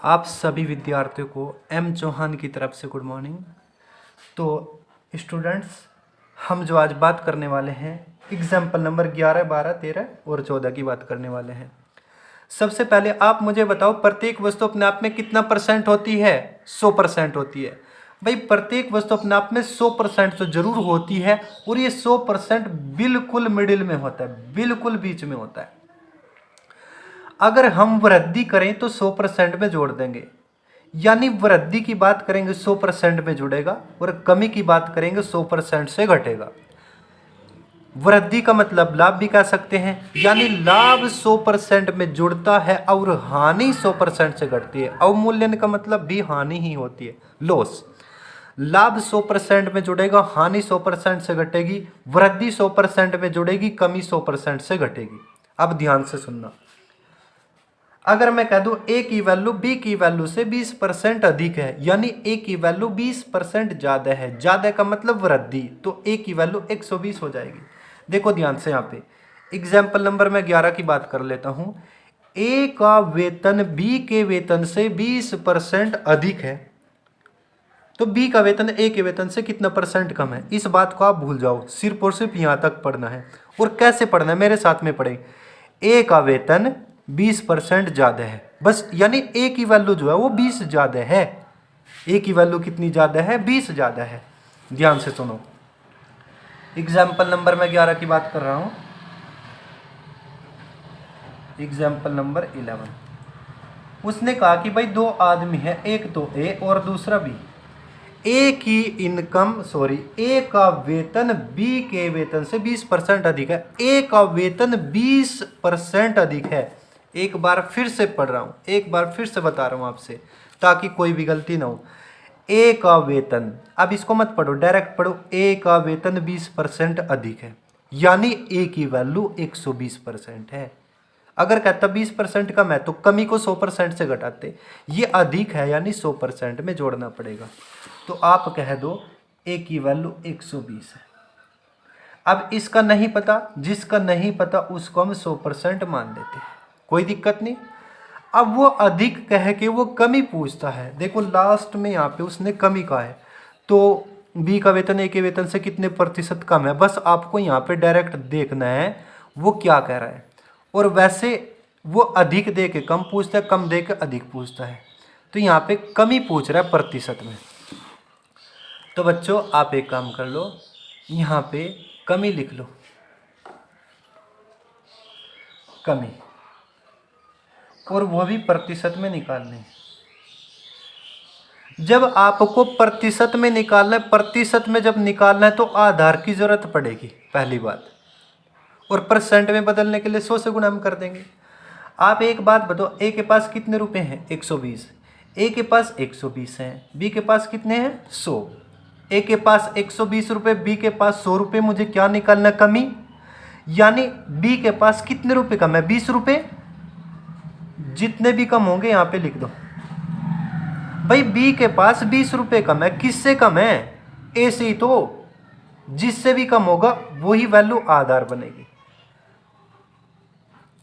आप सभी विद्यार्थियों को एम चौहान की तरफ से गुड मॉर्निंग। तो स्टूडेंट्स, हम जो आज बात करने वाले हैं एग्जाम्पल नंबर 11, 12, 13 और 14 की बात करने वाले हैं। सबसे पहले आप मुझे बताओ, प्रत्येक वस्तु अपने आप में कितना परसेंट होती है? 100% होती है। भाई, प्रत्येक वस्तु अपने आप में 100% तो जरूर होती है, और ये 100% बिल्कुल मिडिल में होता है, बिल्कुल बीच में होता है। अगर हम वृद्धि करें तो 100% में जोड़ देंगे, यानी वृद्धि की बात करेंगे 100% में जुड़ेगा, और कमी की बात करेंगे 100% से घटेगा। वृद्धि का मतलब लाभ भी कह सकते हैं, यानी लाभ 100% में जुड़ता है और हानि 100% से घटती है। अवमूल्यन का मतलब भी हानि ही होती है, लॉस। लाभ 100% में जुड़ेगा, हानि 100% से घटेगी, वृद्धि 100% में जुड़ेगी, कमी 100% से घटेगी। अब ध्यान से सुनना, अगर मैं कह दूं ए की वैल्यू बी की वैल्यू से 20% अधिक है, यानी ए की वैल्यू 20% ज्यादा है, ज्यादा का मतलब वृद्धि, तो ए की वैल्यू 120 हो जाएगी। देखो ध्यान से, यहाँ पे एग्जाम्पल नंबर मैं 11 की बात कर लेता हूं। ए का वेतन बी के वेतन से 20% अधिक है, तो बी का वेतन ए के वेतन से कितना परसेंट कम है? इस बात को आप भूल जाओ, सिर्फ और सिर्फ यहां तक पढ़ना है। और कैसे पढ़ना है, मेरे साथ में पढ़े। ए का वेतन 20% ज्यादा है, बस, यानी ए की वैल्यू जो है वो 20 ज्यादा है। ए की वैल्यू कितनी ज्यादा है? 20 ज्यादा है। ध्यान से सुनो, एग्जाम्पल नंबर मैं 11 की बात कर रहा हूं। एग्जाम्पल नंबर 11, उसने कहा कि भाई दो आदमी है, एक तो ए और दूसरा बी। ए की इनकम ए का वेतन बी के वेतन से 20% अधिक है। ए का वेतन 20% अधिक है। एक बार फिर से पढ़ रहा हूं, एक बार फिर से बता रहा हूं आपसे, ताकि कोई भी गलती ना हो। ए का वेतन, अब इसको मत पढ़ो, डायरेक्ट पढ़ो। ए का वेतन 20% अधिक है, यानी ए की वैल्यू 120% है। अगर कहता 20% कम है तो कमी को 100% से घटाते, ये अधिक है यानी 100% में जोड़ना पड़ेगा। तो आप कह दो ए की वैल्यू 120 है। अब इसका नहीं पता, जिसका नहीं पता उसको हम 100% मान लेते हैं, कोई दिक्कत नहीं। अब वो अधिक कह के वो कमी पूछता है। देखो लास्ट में यहाँ पे उसने कमी कहा है, तो बी का वेतन ए के वेतन से कितने प्रतिशत कम है, बस आपको यहाँ पे डायरेक्ट देखना है वो क्या कह रहा है। और वैसे वो अधिक दे के कम पूछता है, कम दे के अधिक पूछता है, तो यहाँ पे कमी पूछ रहा है प्रतिशत में। तो बच्चों आप एक काम कर लो, यहाँ पे कमी लिख लो, कमी, और वो भी प्रतिशत में निकालनी है। जब आपको प्रतिशत में निकालना है, प्रतिशत में जब निकालना है तो आधार की जरूरत पड़ेगी, पहली बात। और परसेंट में बदलने के लिए 100 से गुणा हम कर देंगे। आप एक बात बताओ, ए के पास कितने रुपए हैं? 120। ए के पास 120 हैं, बी के पास कितने हैं? 100। ए के पास 120 रुपये, बी के पास 100 रुपये, मुझे क्या निकालना? कमी। यानी बी के पास कितने रुपए कम है? 20 रुपये। जितने भी कम होंगे यहाँ पे लिख दो। भाई बी के पास 20 रुपये कम है, किससे कम है? ए से ही तो। जिससे भी कम होगा वही वैल्यू आधार बनेगी।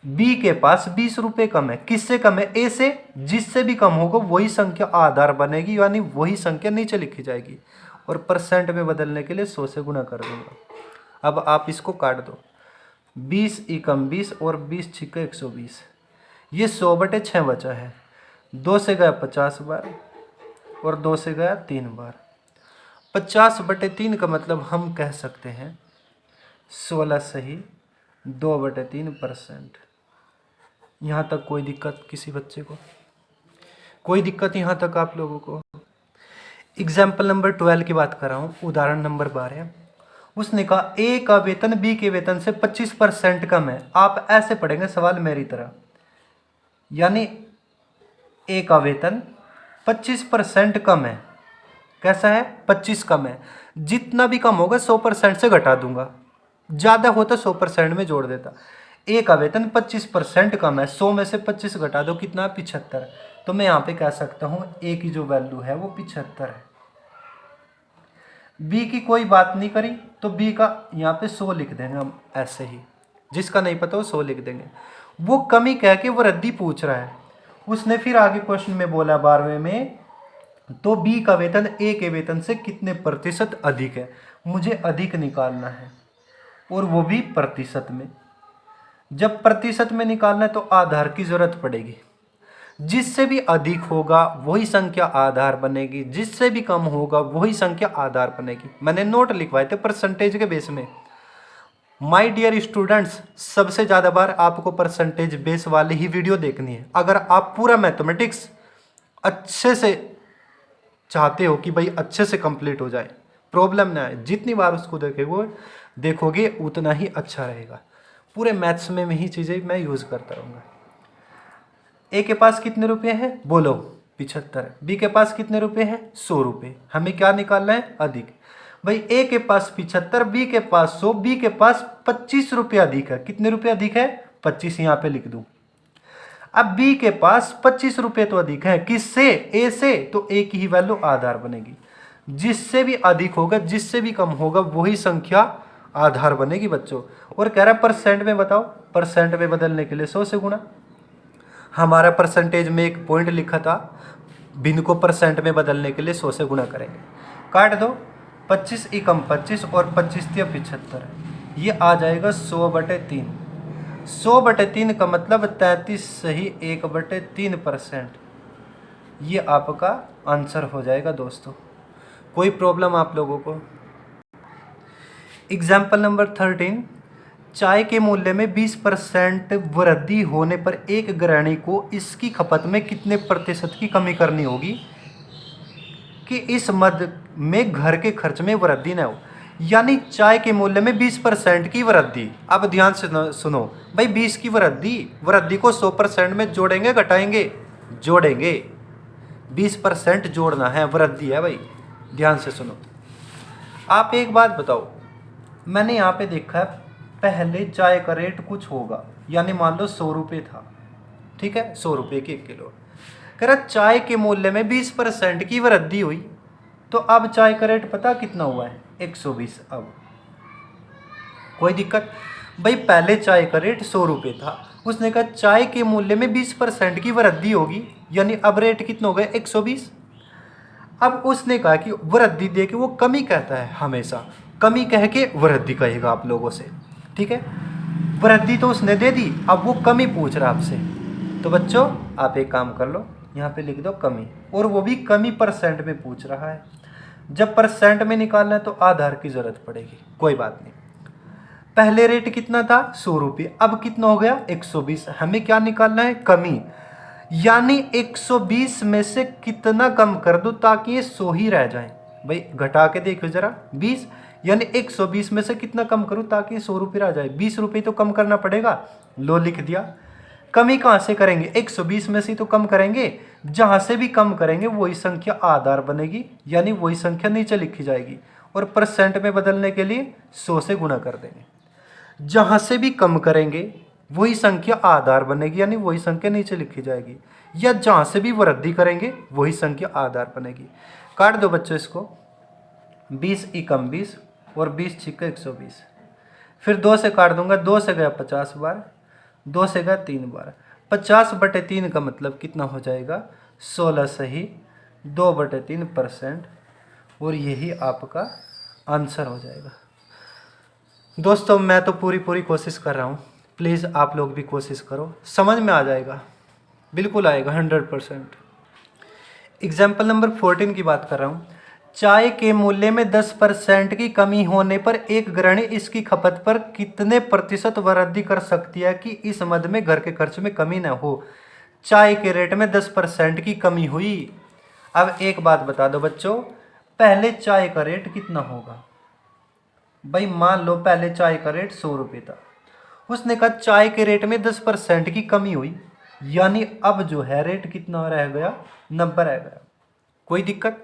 बी के पास 20 रुपये कम है, किससे कम है? ए से। जिससे भी कम होगा वही संख्या आधार बनेगी, यानी वही संख्या नीचे लिखी जाएगी। और परसेंट में बदलने के लिए 100 से गुणा कर दूंगा। अब आप इसको काट दो, 20 एकम 20 और 20 छिक्के 120, ये 100/6 बचा है। 2 से गया 50 बार और 2 से गया 3 बार। 50/3 का मतलब हम कह सकते हैं 16 सही 2/3%। यहाँ तक कोई दिक्कत किसी बच्चे को? कोई दिक्कत यहाँ तक आप लोगों को? एग्जाम्पल नंबर 12 की बात कर रहा हूँ, उदाहरण नंबर 12। उसने कहा ए का वेतन बी के वेतन से 25% कम है। आप ऐसे पढ़ेंगे सवाल मेरी तरह, यानी ए का वेतन 25% कम है। कैसा है? 25 कम है। जितना भी कम होगा 100% से घटा दूंगा, ज़्यादा होता 100% में जोड़ देता। ए का वेतन 25% कम है, 100 में से 25 घटा दो, कितना? 75। तो मैं यहाँ पे कह सकता हूँ ए की जो वैल्यू है वो 75 है। बी की कोई बात नहीं करी तो बी का यहाँ पे 100 लिख देंगे हम, ऐसे ही। जिसका नहीं पता वो 100 लिख देंगे। वो कमी कह के वो वृद्धि पूछ रहा है, उसने फिर आगे क्वेश्चन में बोला 12वें में, तो बी का वेतन ए के वेतन से कितने प्रतिशत अधिक है। मुझे अधिक निकालना है और वो भी प्रतिशत में। जब प्रतिशत में निकालना है तो आधार की जरूरत पड़ेगी। जिससे भी अधिक होगा वही संख्या आधार बनेगी, जिससे भी कम होगा वही संख्या आधार बनेगी। मैंने नोट लिखवाए थे परसेंटेज के बेस में। माय डियर स्टूडेंट्स, सबसे ज़्यादा बार आपको परसेंटेज बेस वाली ही वीडियो देखनी है। अगर आप पूरा मैथमेटिक्स अच्छे से चाहते हो कि भाई अच्छे से कंप्लीट हो जाए, प्रॉब्लम ना आए, जितनी बार उसको देखोगे उतना ही अच्छा रहेगा। पूरे मैथ्स में ही चीज़ें मैं यूज़ करता रहूँगा। ए के पास कितने रुपए हैं बोलो, 75। बी के पास कितने रुपए हैं 100 रुपये। हमें क्या निकालना है अधिक। भाई ए के पास 75, बी के पास 100, बी के पास 25 रुपये अधिक है। कितने रुपये अधिक है 25, यहाँ पे लिख दूं। अब बी के पास 25 रुपये तो अधिक है, किससे ए से, तो ए की ही वैल्यू आधार बनेगी। जिससे भी अधिक होगा जिससे भी कम होगा वही संख्या आधार बनेगी बच्चों। और कह रहा है परसेंट में बताओ, परसेंट में बदलने के लिए 100 से गुणा। हमारा परसेंटेज में एक पॉइंट लिखा था, भिन्न को परसेंट में बदलने के लिए 100 से गुणा करेंगे। काट दो, 25 एकम 25 और 25 तिया 75, ये आ जाएगा 100/3। 100/3 का मतलब 33 सही 1/3%। ये आपका आंसर हो जाएगा दोस्तों। कोई प्रॉब्लम आप लोगों को। एग्जाम्पल नंबर 13, चाय के मूल्य में 20% वृद्धि होने पर एक गृहिणी को इसकी खपत में कितने प्रतिशत की कमी करनी होगी कि इस मद में घर के खर्च में वृद्धि न हो। यानी चाय के मूल्य में 20% की वृद्धि। अब ध्यान से सुनो भाई, 20 की वृद्धि को 100% में जोड़ेंगे घटाएंगे, जोड़ेंगे। 20% जोड़ना है, वृद्धि है भाई, ध्यान से सुनो। आप एक बात बताओ, मैंने यहाँ पे देखा है पहले चाय का रेट कुछ होगा, यानी मान लो 100 रुपये था, ठीक है, 100 रुपये की 1 किलो। कह रहा चाय के मूल्य में 20% की वृद्धि हुई, तो अब चाय का रेट पता कितना हुआ है 120। अब कोई दिक्कत भाई, पहले चाय का रेट 100 रुपये था, उसने कहा चाय के मूल्य में 20% की वृद्धि होगी, यानी अब रेट कितना हो गया 120। अब उसने कहा कि वृद्धि दे के वो कमी कहता है, हमेशा कमी कह के वृद्धि कहेगा आप लोगों से, ठीक है। वृद्धि तो उसने दे दी, अब वो कमी पूछ रहा आपसे। तो बच्चों आप एक काम कर लो, यहाँ पे लिख दो कमी, और वो भी कमी परसेंट में पूछ रहा है। जब परसेंट में निकालना है तो आधार की जरूरत पड़ेगी, कोई बात नहीं। पहले रेट कितना था 100 रुपये, अब कितना हो गया 120। हमें क्या निकालना है कमी, यानी 120 में से कितना कम कर दो ताकि ये 100 ही रह जाए। भाई घटा के देखो जरा, 20 यानी 120 में से कितना कम करूँ ताकि 100 रुपये रह जाए। 20 रुपये तो कम करना पड़ेगा, लो लिख दिया। कमी कहाँ से करेंगे 120 में से तो कम करेंगे, जहाँ से भी कम करेंगे वही संख्या आधार बनेगी, यानी वही संख्या नीचे लिखी जाएगी। और परसेंट में बदलने के लिए 100 से गुणा कर देंगे। जहाँ से भी कम करेंगे वही संख्या आधार बनेगी, यानी वही संख्या नीचे लिखी जाएगी। या जहाँ से भी वृद्धि करेंगे वही संख्या आधार बनेगी। काट दो बच्चों इसको, 20 एकम 20 और 20 छिक्के 120। फिर 2 से काट दूंगा, 2 से गया 50 बार, 2 से गया 3 बार। 50/3 का मतलब कितना हो जाएगा 16 सही 2/3%, और यही आपका आंसर हो जाएगा। दोस्तों मैं तो पूरी कोशिश कर रहा हूँ, प्लीज़ आप लोग भी कोशिश करो, समझ में आ जाएगा, बिल्कुल आएगा 100%। एग्जाम्पल नंबर 14 की बात कर रहा हूँ। चाय के मूल्य में 10% की कमी होने पर एक गृहिणी इसकी खपत पर कितने प्रतिशत वृद्धि कर सकती है कि इस मद में घर के खर्च में कमी न हो। चाय के रेट में 10% की कमी हुई। अब एक बात बता दो बच्चों, पहले चाय का रेट कितना होगा। भाई मान लो पहले चाय का रेट 100 रुपये था, उसने कहा चाय के रेट में 10% की कमी हुई, यानी अब जो है रेट कितना रह गया 90 रह गया। कोई दिक्कत।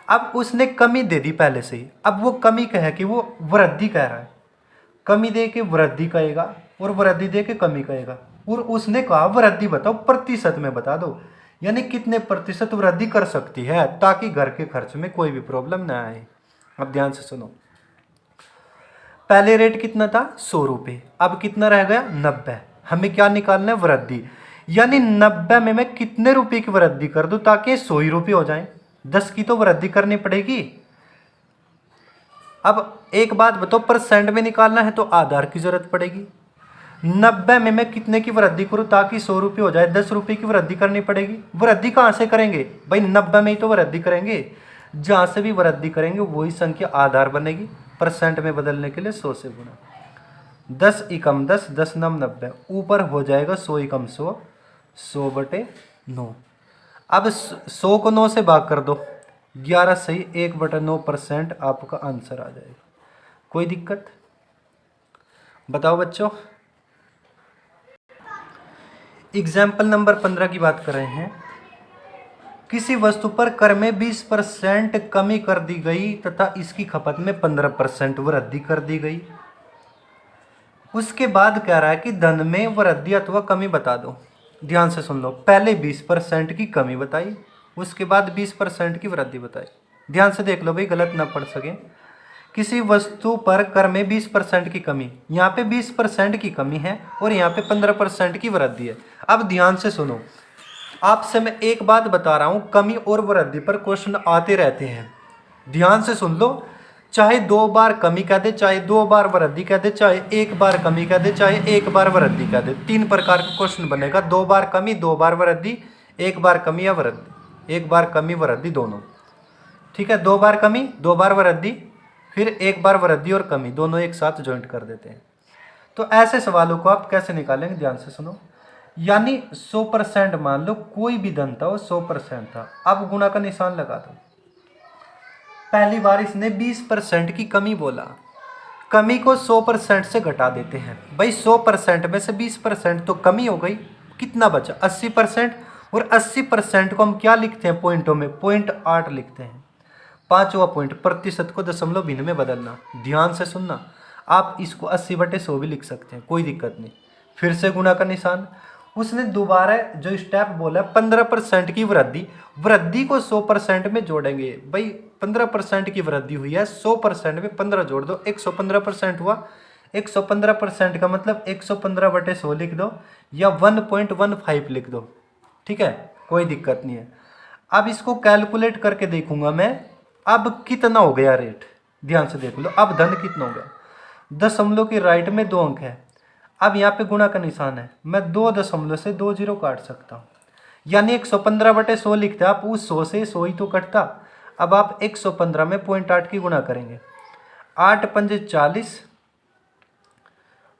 अब उसने कमी दे दी पहले से ही, अब वो कमी कहे कि वो वृद्धि कह रहा है, कमी दे के वृद्धि कहेगा और वृद्धि दे के कमी कहेगा। और उसने कहा वृद्धि बताओ, प्रतिशत में बता दो, यानी कितने प्रतिशत वृद्धि कर सकती है ताकि घर के खर्च में कोई भी प्रॉब्लम ना आए। अब ध्यान से सुनो, पहले रेट कितना था 100 रुपये, अब कितना रह गया 90। हमें क्या निकालना है वृद्धि, यानी 90 में मैं कितने रुपए की वृद्धि कर दूं ताकि 100 ही रुपये हो जाए? 10 की तो वृद्धि करनी पड़ेगी। अब एक बात बताओ, परसेंट में निकालना है तो आधार की जरूरत पड़ेगी। 90 में मैं कितने की वृद्धि करूं ताकि 100 रुपये हो जाए? 10 रुपये की वृद्धि करनी पड़ेगी। वृद्धि कहाँ से करेंगे भाई? 90 में ही तो वृद्धि करेंगे। जहाँ से भी वृद्धि करेंगे वही संख्या आधार बनेगी। परसेंट में बदलने के लिए 100 से गुणा। 10 एकम 10, 10 नम 90, ऊपर हो जाएगा 100 एकम 100, 100/9। अब 100 को 9 से भाग कर दो, 11 सही 1/9% आपका आंसर आ जाएगा। कोई दिक्कत? बताओ बच्चों। एग्जाम्पल नंबर 15 की बात कर रहे हैं। किसी वस्तु पर कर में 20% कमी कर दी गई तथा इसकी खपत में 15% वृद्धि कर दी गई। उसके बाद कह रहा है कि धन में वृद्धि अथवा कमी बता दो। ध्यान से सुन लो, पहले 20% की कमी बताई, उसके बाद 20% की वृद्धि बताई। ध्यान से देख लो भाई, गलत ना पढ़ सके। किसी वस्तु पर कर में 20% की कमी, यहाँ पे 20% की कमी है और यहाँ पे 15% की वृद्धि है। अब ध्यान से सुनो, आपसे मैं एक बात बता रहा हूँ, कमी और वृद्धि पर क्वेश्चन आते रहते हैं। ध्यान से सुन लो, चाहे 2 बार कमी कह दे, चाहे 2 बार वृद्धि कह दे, चाहे 1 बार कमी कह दे, चाहे 1 बार वृद्धि कह दे, 3 प्रकार का क्वेश्चन बनेगा। 2 बार कमी, 2 बार वृद्धि, 1 बार कमी या वृद्धि, 1 बार कमी वृद्धि दोनों। ठीक है, 2 बार कमी, 2 बार वृद्धि, फिर 1 बार वृद्धि और कमी, दोनों एक साथ ज्वाइंट कर देते हैं। तो ऐसे सवालों को आप कैसे निकालेंगे? ध्यान से सुनो। यानी 100% मान लो कोई भी धन था वो 100% था। अब गुणा का निशान लगा दो। पहली बार इसने 20% की कमी बोला, कमी को 100% से घटा देते हैं। भाई 100% में से 20% तो कमी हो गई, कितना बचा? 80%। और 80% को हम क्या लिखते हैं पॉइंटों में? 0.8 लिखते हैं। 5वां पॉइंट, प्रतिशत को दशमलव भिन्न में बदलना। ध्यान से सुनना, आप इसको 80/100 भी लिख सकते हैं, कोई दिक्कत नहीं। फिर से गुणा का निशान। उसने दोबारा जो स्टेप बोला 15% की वृद्धि, वृद्धि को 100% में जोड़ेंगे। भाई 15% की वृद्धि हुई है, 100% में 15 जोड़ दो, 115% हुआ। 115% का मतलब 115/100 लिख दो या 1.15 लिख दो। ठीक है, कोई दिक्कत नहीं है। अब इसको कैलकुलेट करके देखूंगा मैं, अब कितना हो गया रेट। ध्यान से देख लो, अब धन कितना हो गया? दशमलव के राइट में 2 अंक है। अब यहाँ पे गुणा का निशान है, मैं 2 दशमलव से 2 जीरो काट सकता हूँ। यानी 115/100 लिखते आप, उस 100 से 100 ही तो कटता। अब आप 115 में 0.8 की गुणा करेंगे। 8 पंजे 40,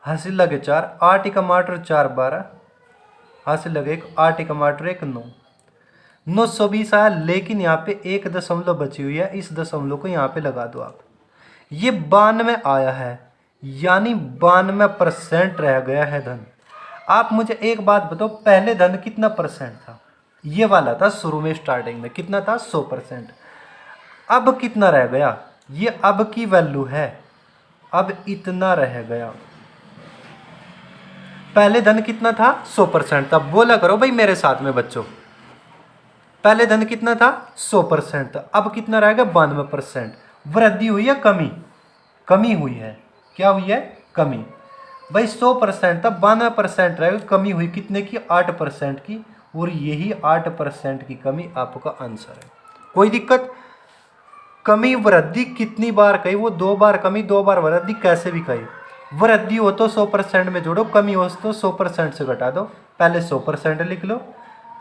हासिल लगे 4, 8 एकम 8 और 4 12, हासिल लगे 1, 8 एकम 8 और 1 9, 920 आया। लेकिन यहाँ पे 1 दशमलव बची हुई है, इस दशमलव को यहाँ पे लगा दो आप। ये 92 आया है, यानी 92% रह गया है धन। आप मुझे एक बात बताओ, पहले धन कितना परसेंट था? ये वाला था शुरू में, स्टार्टिंग में कितना था? 100%। अब कितना रह गया? ये अब की वैल्यू है, अब इतना रह गया। पहले धन कितना था? 100% था। बोला करो भाई मेरे साथ में बच्चों, पहले धन कितना था? 100% था। अब कितना रहेगा? 92%। वृद्धि हुई है कमी? कमी हुई है। क्या हुई है? कमी। भाई 100% था, 92% रहेगा, कमी हुई कितने की? 8% की। और यही 8% की कमी आपका आंसर है। कोई दिक्कत? कमी वृद्धि कितनी बार कही? वो 2 बार कमी 2 बार वृद्धि, कैसे भी कही। वृद्धि हो तो 100% में जोड़ो, कमी हो तो 100% से घटा दो। पहले 100% लिख लो,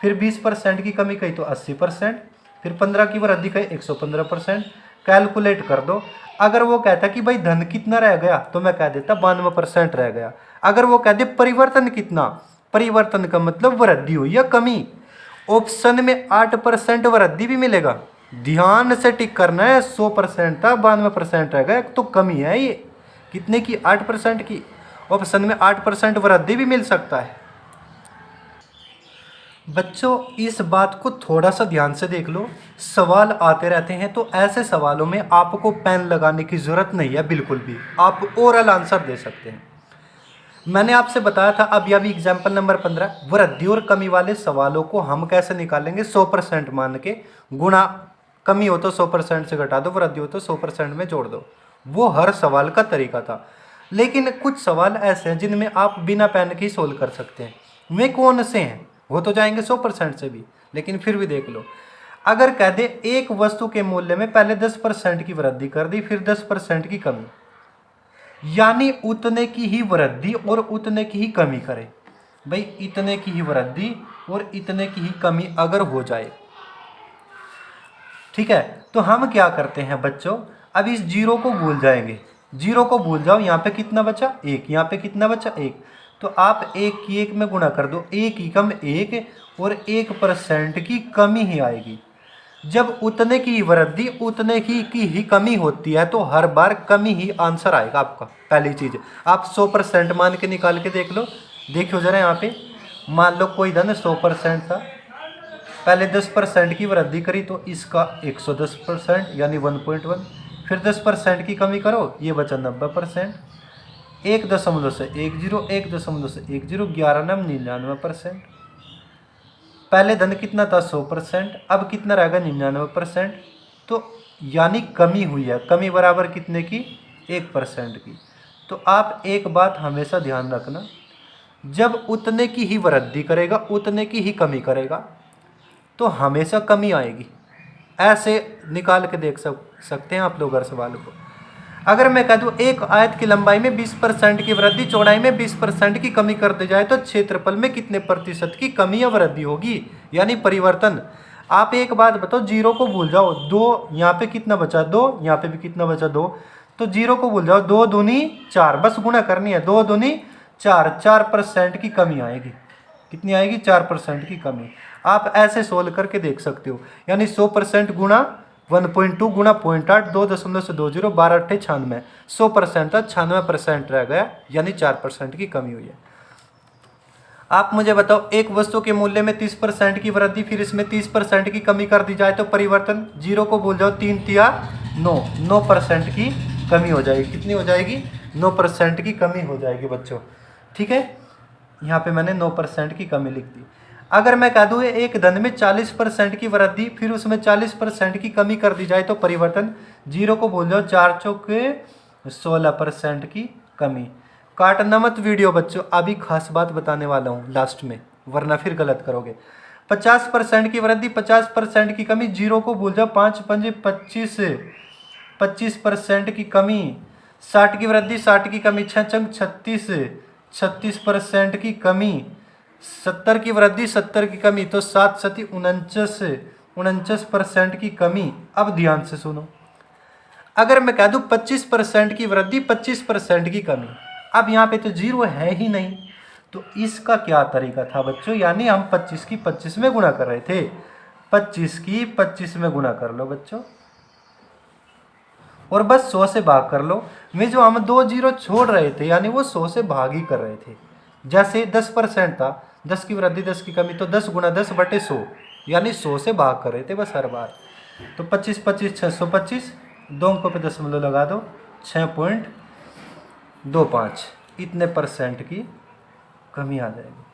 फिर 20% की कमी कही तो 80%, फिर 15 की वृद्धि कही 115%। कैलकुलेट कर दो। अगर वो कहता कि भाई धन कितना रह गया, तो मैं कह देता 92% रह गया। अगर वो कह दे परिवर्तन कितना, परिवर्तन का मतलब वृद्धि हुई या कमी, ऑप्शन में 8% वृद्धि भी मिलेगा। ध्यान से टिक करना है। 100% था, 92% रह गया, तो कमी है ये कितने की? 8% की। ऑप्शन में 8% वृद्धि भी मिल सकता है। बच्चों इस बात को थोड़ा सा ध्यान से देख लो, सवाल आते रहते हैं, तो ऐसे सवालों में आपको पेन लगाने की ज़रूरत नहीं है बिल्कुल भी, आप ओरल आंसर दे सकते हैं। मैंने आपसे बताया था अब यह भी एग्जाम्पल नंबर 15, वृद्धि और कमी वाले सवालों को हम कैसे निकालेंगे? 100% मान के गुणा, कमी हो तो 100% से घटा दो, वृद्धि हो तो 100% में जोड़ दो। वो हर सवाल का तरीका था। लेकिन कुछ सवाल ऐसे हैं जिनमें आप बिना पेन के ही सोल्व कर सकते हैं। वे कौन से हैं? हो तो जाएंगे 100% से भी, लेकिन फिर भी देख लो। अगर कह दे एक वस्तु के मूल्य में पहले 10% की वृद्धि कर दी फिर 10% की कमी, यानी उतने की ही वृद्धि और उतने की ही कमी करे। भाई इतने की ही वृद्धि और इतने की ही कमी अगर हो जाए, ठीक है, तो हम क्या करते हैं बच्चों, अब इस जीरो को भूल जाएंगे। जीरो को भूल जाओ, यहाँ पे कितना बचा 1, यहाँ पे कितना बचा 1, तो आप 1 की 1 में गुणा कर दो, 1 की कम 1 और 1% की कमी ही आएगी। जब उतने की वृद्धि उतने की ही कमी होती है तो हर बार कमी ही आंसर आएगा आपका। पहली चीज़ आप 100% मान के निकाल के देख लो। देखियो जरा यहाँ पे, मान लो कोई धन 100% था, पहले 10% की वृद्धि करी तो इसका 110% यानी 1.1, फिर 10% की कमी करो ये बचा 90%, 1 से 10, 1 से 10, 11 9 99%। पहले धन कितना था 100%, अब कितना रहेगा 99%, तो यानी कमी हुई है। कमी बराबर कितने की 1% की। तो आप एक बात हमेशा ध्यान रखना, जब उतने की ही वृद्धि करेगा उतने की ही कमी करेगा तो हमेशा कमी आएगी। ऐसे निकाल के देख सकते हैं आप लोग हर सवाल को। अगर मैं कह दूं एक आयत की लंबाई में 20% की वृद्धि चौड़ाई में 20% की कमी कर दी जाए तो क्षेत्रफल में कितने प्रतिशत की कमी या वृद्धि होगी, यानी परिवर्तन। आप एक बात बताओ, जीरो को भूल जाओ, 2 यहाँ पे कितना बचा 2, यहाँ पे भी कितना बचा 2, तो जीरो को भूल जाओ, 2 दूनी 4, बस गुणा करनी है, 2 दूनी 4, 4% की कमी आएगी। कितनी आएगी 4% की कमी। आप ऐसे सोल्व करके देख सकते हो, यानी 100% गुणा 1.2 गुणा 0.8 2.20 12 8 96, 100% था 96% रह गया, यानी 4% की कमी हुई है। आप मुझे बताओ एक वस्तु के मूल्य में 30% की वृद्धि फिर इसमें 30% की कमी कर दी जाए तो परिवर्तन। जीरो को भूल जाओ, 3 तिया 9, 9% की कमी हो जाएगी। कितनी हो जाएगी 9% की कमी हो जाएगी बच्चों, ठीक है। यहाँ पे मैंने 9% की कमी लिख दी। अगर मैं कह दूँ एक धन में 40% की वृद्धि फिर उसमें 40% की कमी कर दी जाए तो परिवर्तन। जीरो को भूल जाओ, 4 चौके 16% की कमी। काटना मत वीडियो बच्चों, अभी खास बात बताने वाला हूँ लास्ट में, वरना फिर गलत करोगे। 50% की वृद्धि 50% की कमी, जीरो को भूल जाओ, 5 पंजे 25, 25% की कमी। 60 की वृद्धि 60 की कमी, 6 चंग 36, 36% की कमी। 70 की वृद्धि 70 की कमी, तो 7 सती 49, 49% की कमी। अब ध्यान से सुनो, अगर मैं कह दूं 25% की वृद्धि 25% की कमी, अब यहाँ पे तो जीरो है ही नहीं, तो इसका क्या तरीका था बच्चों, यानी हम 25 की 25 में गुणा कर रहे थे। 25 की 25 में गुणा कर लो बच्चों और बस 100 से भाग कर लो। में जो हम 2 जीरो छोड़ रहे थे यानी वो 100 से भाग ही कर रहे थे। जैसे 10% था, 10 की वृद्धि 10 की कमी, तो 10 गुणा 10 बटे 100, यानी 100 से भाग कर रहे थे बस हर बार। तो 25 25 625, 2 अंकों पे दशमलव लगा दो, 6.25, इतने % की कमी आ जाएगी।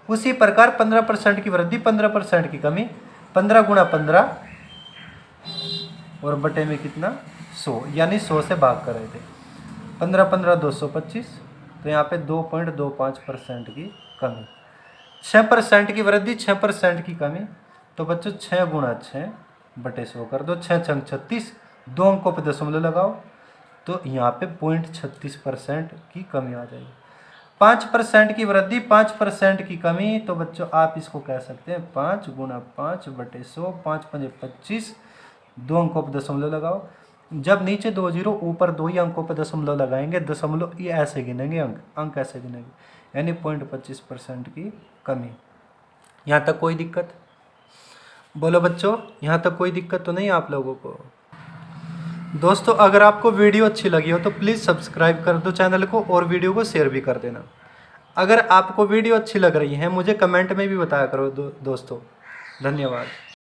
उसी प्रकार 15% की वृद्धि 15% की कमी, 15 गुणा 15 और बटे में कितना 100, यानी 100 से भाग कर रहे थे। 15 15 225, तो यहाँ पे 2.25% की कमी। 6% की वृद्धि 6% की कमी, तो बच्चों 6 गुणा 6 बटे 100 कर दो, 6 छंग 36, 2 अंकों पे दशमलव लगाओ, तो यहाँ पे 0.36% की कमी आ जाएगी। 5% की वृद्धि 5% की कमी, तो बच्चों आप इसको कह सकते हैं 5 गुणा 5 बटे 100, 5 पंजे 25, 2 अंकों पे दशमलव लगाओ। जब नीचे 2 जीरो ऊपर 2 ही अंकों पे दशमलव लगाएंगे, दशमलव ये ऐसे गिनेंगे, अंक ऐसे गिनेंगे, यानी 0.25% की कमी। यहाँ तक कोई दिक्कत? बोलो बच्चों, यहाँ तक कोई दिक्कत तो नहीं आप लोगों को? दोस्तों अगर आपको वीडियो अच्छी लगी हो तो प्लीज़ सब्सक्राइब कर दो चैनल को और वीडियो को शेयर भी कर देना। अगर आपको वीडियो अच्छी लग रही है मुझे कमेंट में भी बताया करो दोस्तों। धन्यवाद।